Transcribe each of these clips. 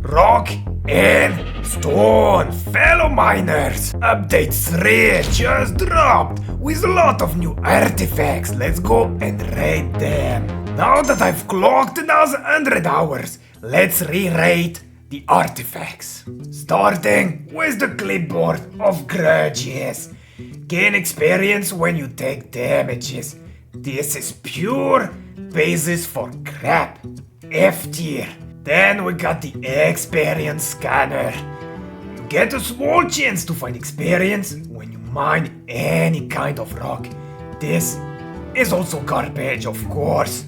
Rock and stone, fellow miners. Update 3 just dropped with a lot of new artifacts. Let's go and raid them. Now that I've clocked another 100 hours, let's re-raid the artifacts. Starting with the clipboard of grudges. Gain experience when you take damages. This is pure basis for crap. F tier. Then we got the experience scanner. You get a small chance to find experience when you mine any kind of rock. This is also garbage, of course.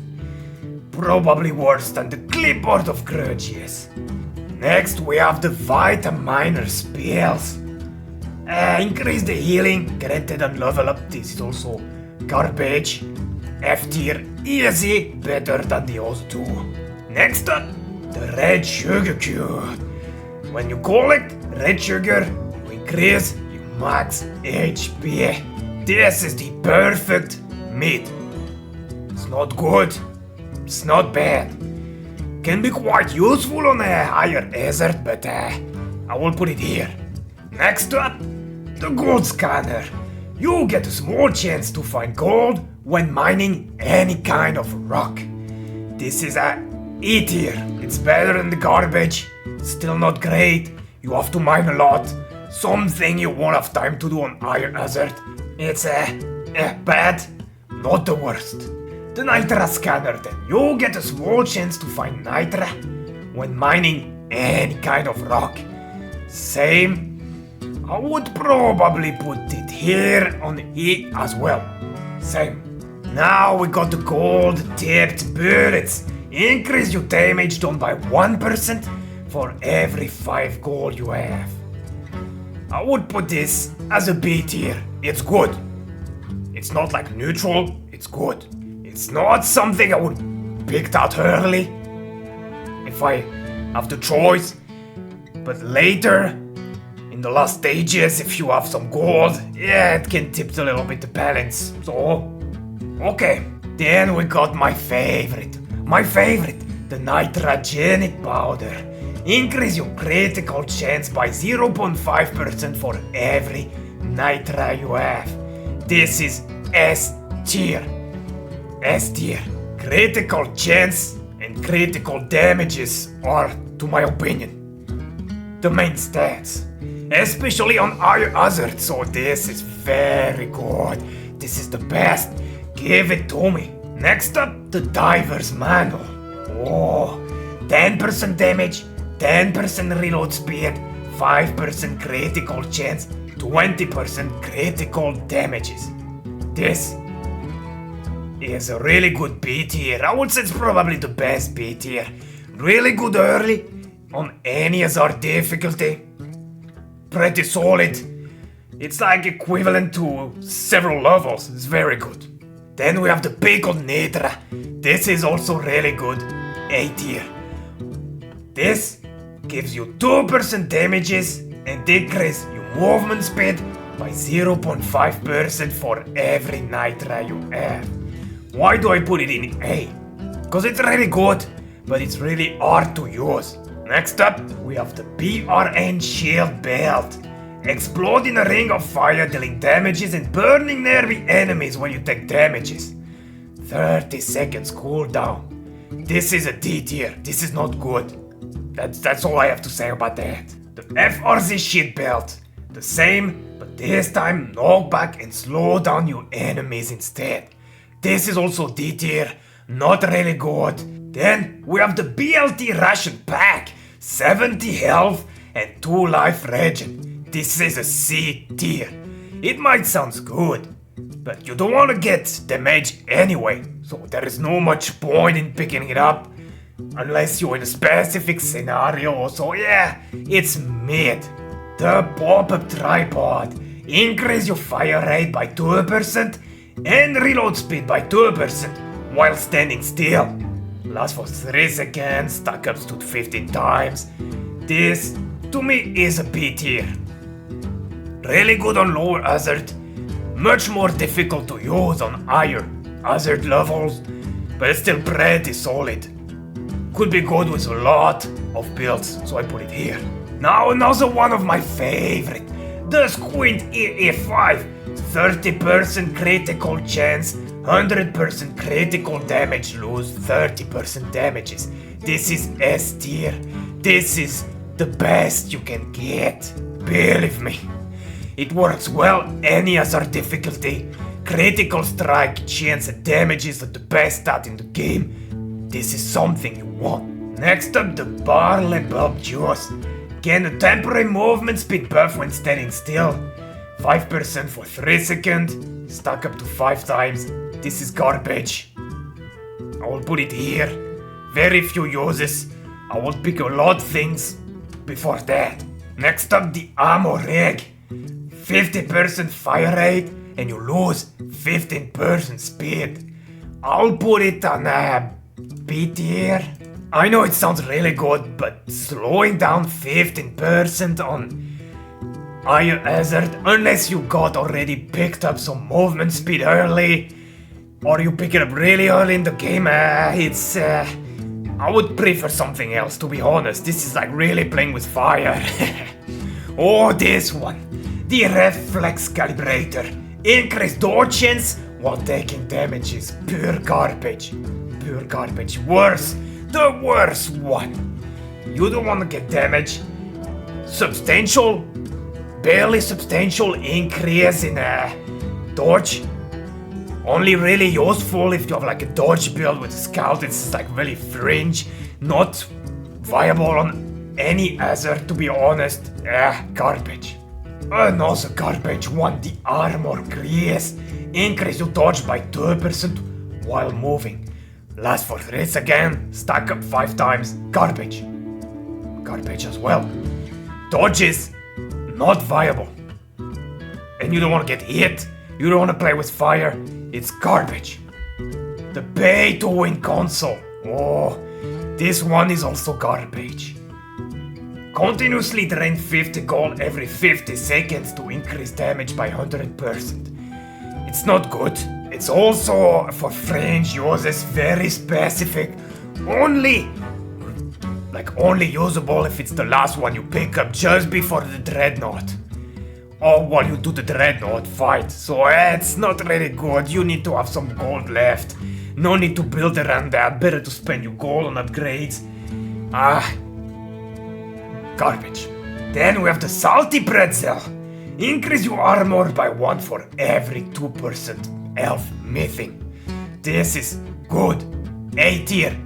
Probably worse than the clipboard of grudges. Next we have the Vitaminer spells. Increase the healing granted and level up. This is also garbage. F tier, easy, better than the other two. Next up, the red sugar cube. When you collect red sugar, you increase your max HP. This is the perfect meat. It's not good, it's not bad. Can be quite useful on a higher hazard, but I will put it here. Next up, the gold scanner. You get a small chance to find gold when mining any kind of rock. This is a E tier. It's better than the garbage. Still not great. You have to mine a lot. Something you won't have time to do on higher hazard. It's bad, not the worst. The Nitra scanner then. You get a small chance to find Nitra when mining any kind of rock. Same. I would probably put it here on E as well. Same. Now we got the gold tipped bullets. Increase your damage done by 1% for every 5 gold you have. I would put this as a B tier. It's good. It's not like neutral, it's good. It's not something I would pick out early if I have the choice. But later, in the last stages, if you have some gold, yeah, it can tip a little bit the balance. So, okay. Then we got my favorite, the nitrogenic powder. Increase your critical chance by 0.5% for every nitra you have. This is S tier. S tier. Critical chance and critical damages are, to my opinion, the main stats. Especially on higher hazard, so this is very good. This is the best. Give it to me. Next up, the diver's manual. Oh, 10% damage, 10% reload speed, 5% critical chance, 20% critical damages. This is a really good B tier. I would say it's probably the best B tier. Really good early on any hazard difficulty. Pretty solid. It's like equivalent to several levels. It's very good. Then we have the pickled nitra. This is also really good. A tier. This gives you 2% damages and decrease your movement speed by 0.5% for every nitra you have. Why do I put it in A? Because it's really good, but it's really hard to use. Next up, we have the BRN shield belt. Explode in a ring of fire, dealing damages and burning nearby enemies when you take damages. 30 seconds cooldown. This is a D tier. This is not good. That's all I have to say about that. The FRZ shield belt. The same, but this time knock back and slow down your enemies instead. This is also D tier. Not really good. Then we have the BLT ration pack. 70 health and 2 life regen. This is a C tier. It might sound good, but you don't want to get damage anyway, so there is no much point in picking it up unless you're in a specific scenario, so yeah, it's mid. The pop-up tripod. Increase your fire rate by 2% and reload speed by 2% while standing still. Lasts for 3 seconds, stack ups to 15 times. This, to me, is a B tier. Really good on lower hazard, much more difficult to use on higher hazard levels, but it's still pretty solid. Could be good with a lot of builds, so I put it here. Now another one of my favorite, the Squint EE5. 30% critical chance, 100% critical damage, lose 30% damages. This is S tier. This is the best you can get. Believe me. It works well any other difficulty. Critical strike chance and damages are the best stat in the game. This is something you want. Next up, the Barley Bulb Juice. Gain a temporary movement speed buff when standing still. 5% for 3 seconds, stack up to 5 times. This is garbage. I will put it here. Very few uses. I will pick a lot of things before that. Next up, the Ammo Rig. 50% fire rate and you lose 15% speed. I'll put it on B tier. I know it sounds really good, but slowing down 15% on Iron Hazard, unless you got already picked up some movement speed early, or you pick it up really early in the game, I would prefer something else, to be honest. This is like really playing with fire. Oh, this one. The Reflex Calibrator. Increase dodge chance while taking damage is pure garbage. Pure garbage. Worse. The worst one. You don't want to get damage. Substantial, barely substantial increase in dodge. Only really useful if you have like a dodge build with a scout. It's like really fringe. Not viable on any hazard, to be honest. Garbage. Another garbage one. The Armor Grease. Increase your dodge by 2% while moving. Last for 3 again, stack up 5 times, garbage. Garbage as well. Dodge is not viable. And you don't want to get hit, you don't want to play with fire, it's garbage. The pay to win console. Oh, this one is also garbage. Continuously drain 50 gold every 50 seconds to increase damage by 100%. It's not good. It's also for fringe uses, very specific, only usable if it's the last one you pick up just before the Dreadnought. Or while you do the Dreadnought fight, so it's not really good, you need to have some gold left. No need to build around that, better to spend your gold on upgrades. Garbage. Then we have the Salty Pretzel. Increase your armor by 1 for every 2%. Elf mything. This is good. A tier.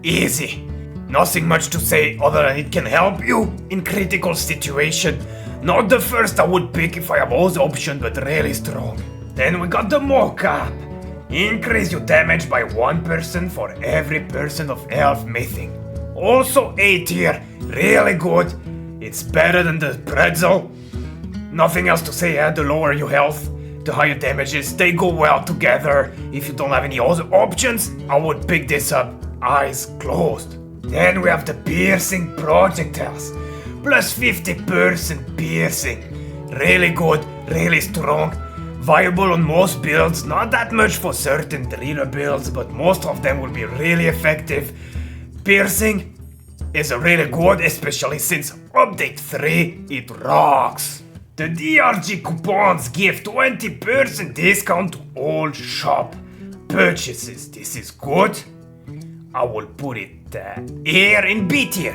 Easy. Nothing much to say other than it can help you in critical situation. Not the first I would pick if I have all the options, but really strong. Then we got the Mocap. Increase your damage by 1% for every % of elf mything. Also A tier. Really good. It's better than the pretzel. Nothing else to say, the lower your health, the higher damages, they go well together. If you don't have any other options, I would pick this up, eyes closed. Then we have the Piercing Projectiles, plus 50% piercing. Really good, really strong, viable on most builds, not that much for certain driller builds, but most of them will be really effective. Piercing is really good, especially since update 3, it rocks. The DRG coupons give 20% discount to all shop purchases. This is good. I will put it here in B tier.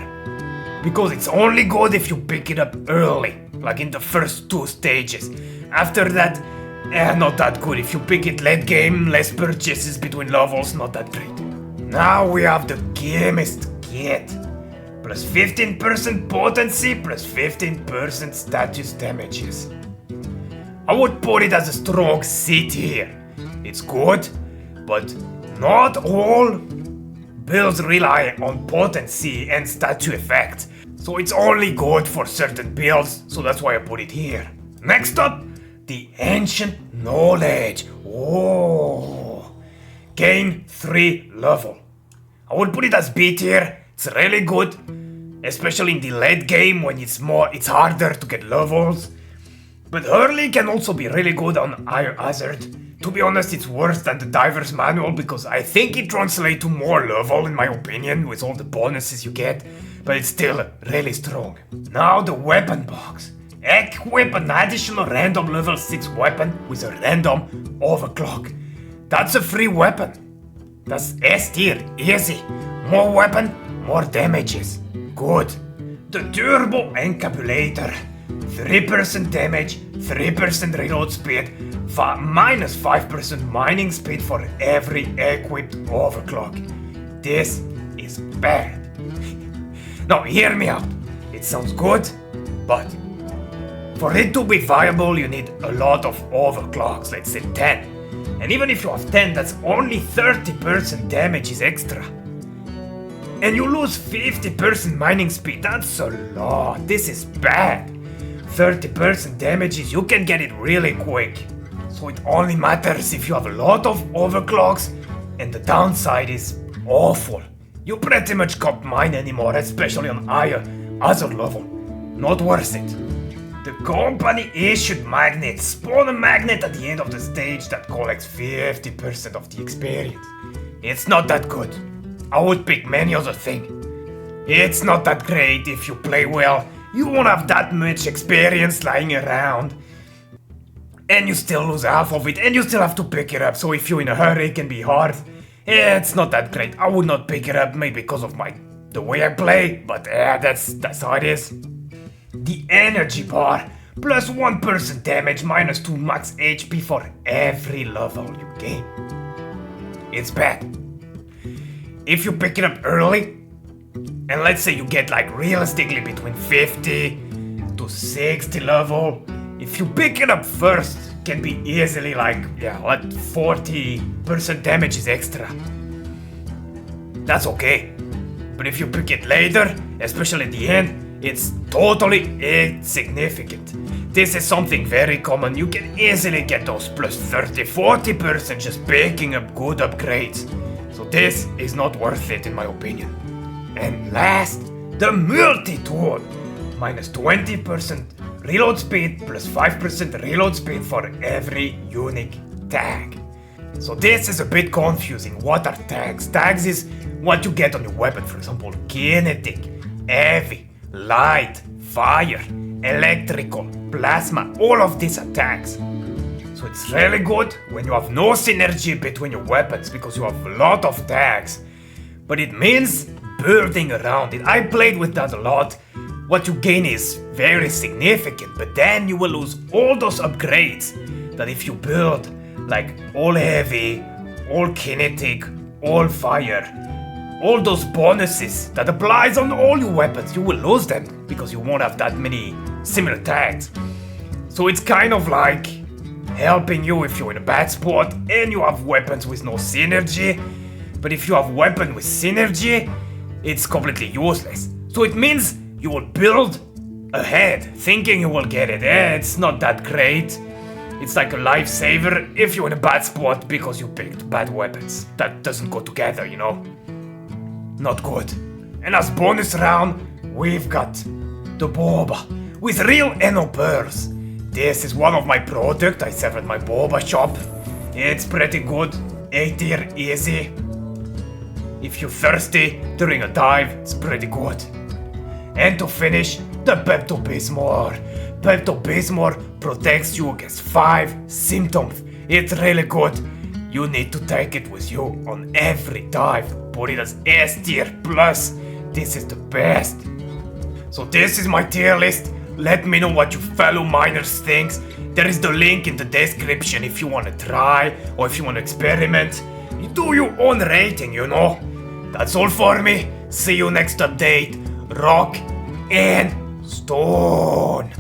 Because it's only good if you pick it up early, like in the first 2 stages. After that, not that good. If you pick it late game, less purchases between levels, not that great. Now we have the Chemist Kit. Plus 15% potency, plus 15% status damages. I would put it as a strong C tier. It's good, but not all builds rely on potency and statue effect. So it's only good for certain builds, so that's why I put it here. Next up, the Ancient Knowledge. Oh, gain 3 level. I would put it as B tier. It's really good, especially in the late game when it's harder to get levels. But early can also be really good on Iron Hazard. To be honest, it's worse than the Diver's Manual because I think it translates to more level in my opinion with all the bonuses you get. but it's still really strong. Now the weapon box. Equip an additional random level 6 weapon with a random overclock. That's a free weapon. That's S tier, easy. More weapon, more damages. Good. The turbo encapsulator. 3% damage, 3% reload speed, minus 5% mining speed for every equipped overclock. This is bad. Now hear me out. It sounds good, but for it to be viable you need a lot of overclocks, let's say 10. And even if you have 10, that's only 30% damages extra. And you lose 50% mining speed, that's a lot. This is bad. 30% damages, you can get it really quick. So it only matters if you have a lot of overclocks, and the downside is awful. You pretty much can't mine anymore, especially on higher other level. Not worth it. The company issued magnets. Spawn a magnet at the end of the stage that collects 50% of the experience. It's not that good. I would pick many other things. It's not that great if you play well. You won't have that much experience lying around. And you still lose half of it, and you still have to pick it up, so if you're in a hurry it can be hard. It's not that great. I would not pick it up, maybe because of the way I play, but that's how it is. The energy bar, plus 1% damage, minus 2 max HP for every level you gain. It's bad. If you pick it up early, and let's say you get like realistically between 50 to 60 level, if you pick it up first, can be easily like 40% damage is extra. That's okay. But if you pick it later, especially at the end, it's totally insignificant. This is something very common. You can easily get those plus 30-40% just picking up good upgrades. So this is not worth it in my opinion. And last, the multi-tool. Minus 20% reload speed plus 5% reload speed for every unique tag. So this is a bit confusing. What are tags? Tags is what you get on your weapon. For example, kinetic, heavy, light, fire, electrical, plasma. All of these are tags. So it's really good when you have no synergy between your weapons because you have a lot of tags. But it means building around it. I played with that a lot. What you gain is very significant, but then you will lose all those upgrades that if you build like all heavy, all kinetic, all fire, all those bonuses that applies on all your weapons, you will lose them because you won't have that many similar tags. So it's kind of like helping you if you're in a bad spot and you have weapons with no synergy. But if you have weapon with synergy, it's completely useless. So it means you will build ahead, thinking you will get it. It's not that great. It's like a lifesaver if you're in a bad spot because you picked bad weapons. That doesn't go together, you know? Not good. And as bonus round, we've got the boba with real Eno pearls. This is one of my products I sell at my boba shop. It's pretty good, A tier easy. If you're thirsty during a dive, it's pretty good. And to finish, the Pepto-Bismol. Pepto-Bismol protects you against 5 symptoms. It's really good. You need to take it with you on every dive. Put it as S tier plus. This is the best. So this is my tier list. Let me know what you fellow miners think. There is the link in the description if you want to try or if you want to experiment. You do your own rating, you know. That's all for me. See you next update. Rock and stone.